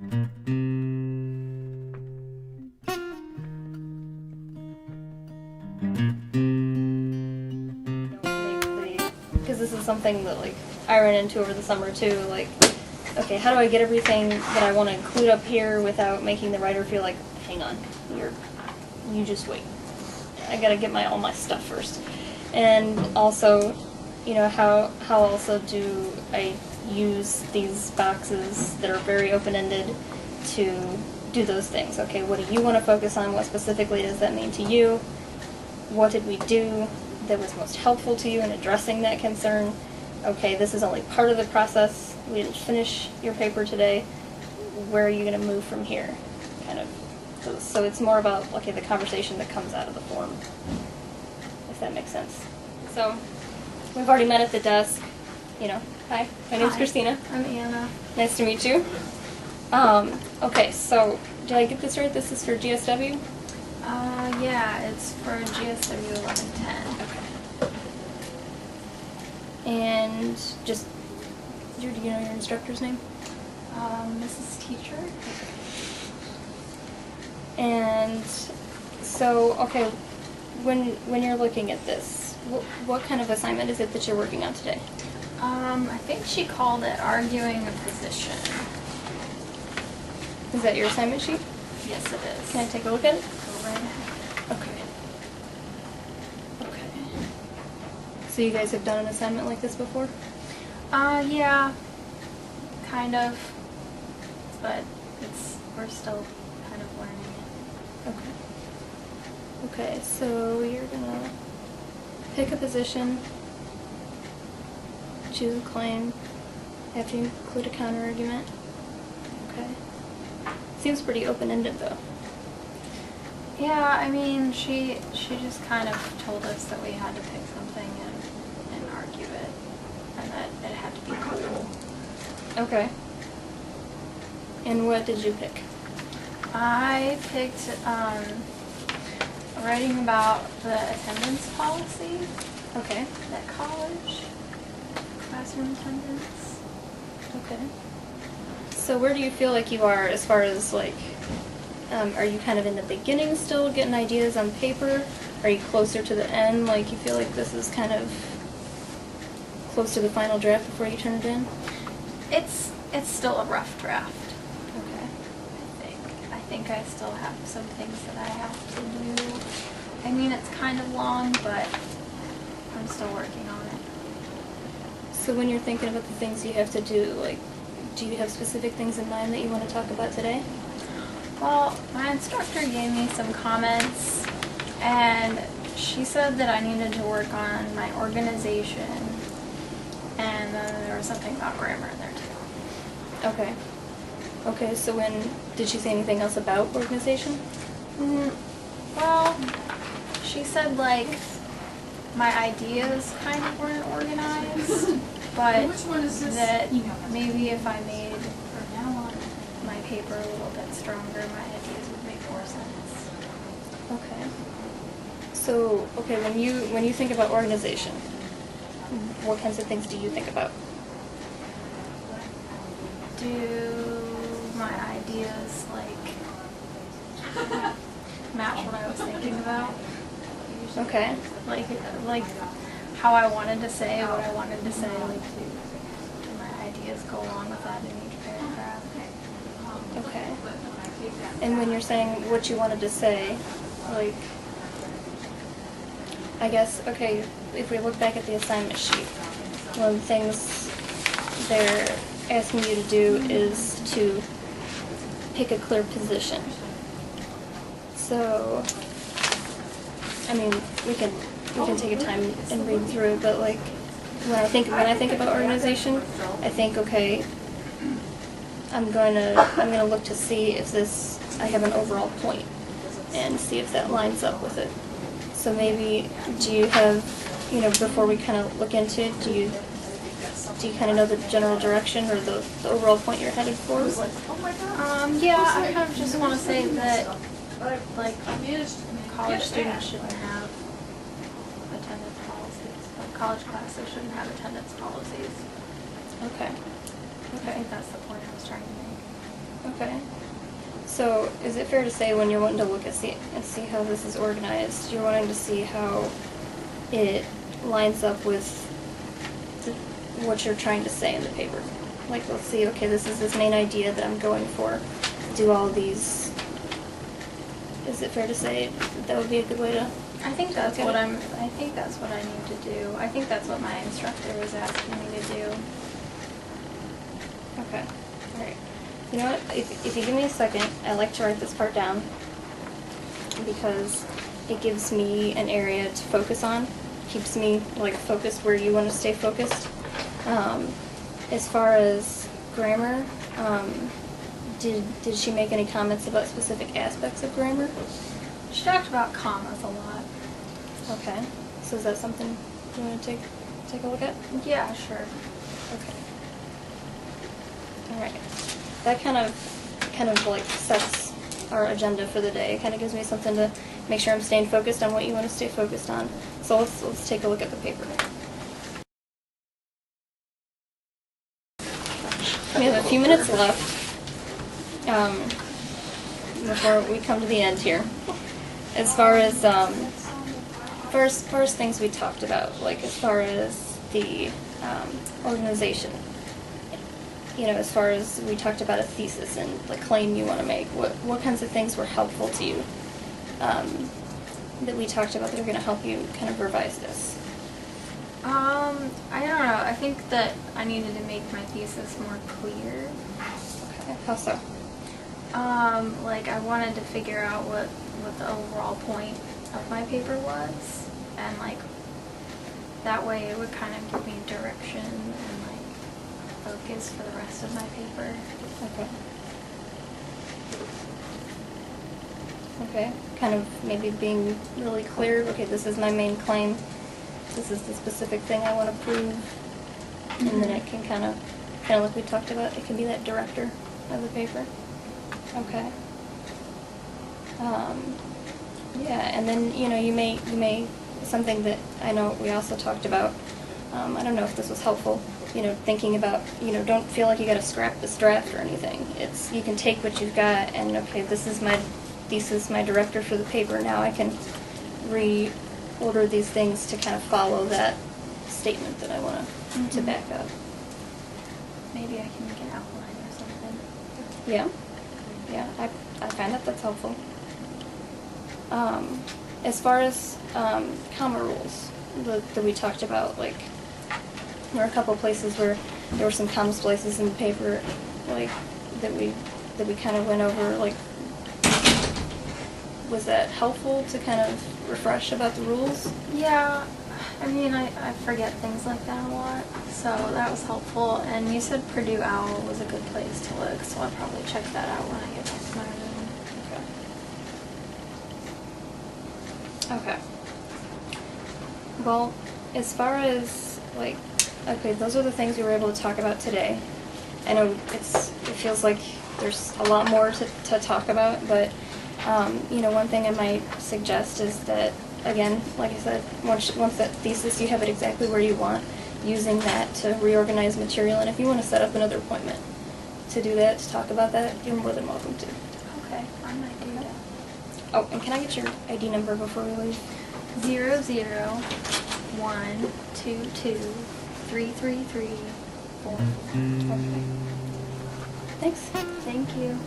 Because this is something that like I ran into over the summer too. Like, okay, how do I get everything that I want to include up here without making the writer feel like, hang on, you just wait. I gotta get all my stuff first. And also, how also do I use these boxes that are very open-ended to do those things? Okay, what do you want to focus on? What specifically does that mean to you? What did we do that was most helpful to you in addressing that concern? Okay, this is only part of the process. We didn't finish your paper today. Where are you going to move from here? Kind of. So it's more about, okay, the conversation that comes out of the form, if that makes sense. So we've already met at the desk. Hi, my name's Christina. I'm Anna. Nice to meet you. Okay, so did I get this right? This is for GSW? Yeah, it's for GSW 1110. Okay. And just, do you know your instructor's name? Mrs. Teacher. And so, okay, when you're looking at this, what kind of assignment is it that you're working on today? I think she called it arguing a position. Is that your assignment sheet? Yes, it is. Can I take a look at it? Go right ahead. Okay. Okay. So you guys have done an assignment like this before? Yeah, kind of, but we're still kind of learning it. Okay. Okay, so you're gonna pick a position, choose a claim, have to include a counter-argument. Okay. Seems pretty open-ended though. Yeah, I mean, she just kind of told us that we had to pick something and argue it, and that it had to be cool. Okay. And what did you pick? I picked writing about the attendance policy Okay. at college, classroom attendance. Okay. So where do you feel like you are as far as like, are you kind of in the beginning still, getting ideas on paper? Are you closer to the end, like you feel like this is kind of close to the final draft before you turn it in? It's still a rough draft. Okay. I think I still have some things that I have to do. I mean, it's kind of long, but I'm still working on it. So when you're thinking about the things you have to do, like, do you have specific things in mind that you want to talk about today? Well, my instructor gave me some comments, and she said that I needed to work on my organization, and then there was something about grammar in there too. Okay. Okay, so did she say anything else about organization? Well, she said like my ideas kind of weren't organized, but that maybe if I made my paper a little bit stronger, my ideas would make more sense. Okay. So, okay, when you think about organization, what kinds of things do you think about? Do my ideas like match what I was thinking about? Okay. Like how I wanted to say what I wanted to say, like do my ideas go along with that in each paragraph? Okay. And when you're saying what you wanted to say, like, I guess, okay, if we look back at the assignment sheet, one of the things they're asking you to do is to pick a clear position. So, I mean, we can take a time and read through it, but like, when I think about organization, I think, okay, I'm gonna look to see if I have an overall point and see if that lines up with it. So maybe, do you have, before we kind of look into it, do you kind of know the general direction or the overall point you're headed for? Yeah, I kind of just want to say that, like, college students shouldn't have attendance policies. Like, college classes shouldn't have attendance policies. Okay. I think that's the point I was trying to make. Okay. So, is it fair to say when you're wanting to look at see how this is organized, you're wanting to see how it lines up with what you're trying to say in the paper? Like, let's see, okay, this is this main idea that I'm going for. Do all these... Is it fair to say that would be a good way to... I think that's what I think that's what I need to do. I think that's what my instructor was asking me to do. Okay. Alright. You know what? If you give me a second, I like to write this part down because it gives me an area to focus on. Keeps me, like, focused where you want to stay focused. As far as grammar, did she make any comments about specific aspects of grammar? She talked about commas a lot. Okay. So is that something you want to take a look at? Yeah, sure. Okay. All right. That kind of like sets our agenda for the day. It kind of gives me something to make sure I'm staying focused on what you want to stay focused on. So let's take a look at the paper. We have a few minutes left before we come to the end here. As far as things we talked about, like as far as the organization, you know, as far as we talked about a thesis and the claim you want to make, what kinds of things were helpful to you that we talked about that are going to help you kind of revise this? I don't know. I think that I needed to make my thesis more clear. Okay, how so? Like I wanted to figure out what the overall point of my paper was, and like that way it would kind of give me direction and like focus for the rest of my paper. Okay. Okay. Kind of maybe being really clear. Okay, this is my main claim. This is the specific thing I want to prove, and then it can kind of like we talked about, it can be that director of the paper. Okay. Yeah, and then you know you may something that I know we also talked about. I don't know if this was helpful. You know, thinking about, you know, don't feel like you got to scrap this draft or anything. It's you can take what you've got and okay, this is my thesis, my director for the paper. Now I can reorder these things to kind of follow that statement that I want to back up. Maybe I can make an outline or something. Yeah, yeah, I find that that's helpful. As far as comma rules that we talked about, like there were a couple places where there were some comma places in the paper, like that we kind of went over. Like, was that helpful to kind of refresh about the rules? Yeah, I mean I forget things like that a lot, so that was helpful. And you said Purdue OWL was a good place to look, so I'll probably check that out when I get back to my room. Okay. Well, as far as, like, okay, those are the things we were able to talk about today. I know it feels like there's a lot more to talk about, but, you know, one thing I might suggest is that, again, like I said, once that thesis, you have it exactly where you want, using that to reorganize material, and if you want to set up another appointment to do that, to talk about that, you're more than welcome to. Okay, I might do that. Oh, and can I get your ID number before we leave? 00122334. Okay. Thanks. Thank you.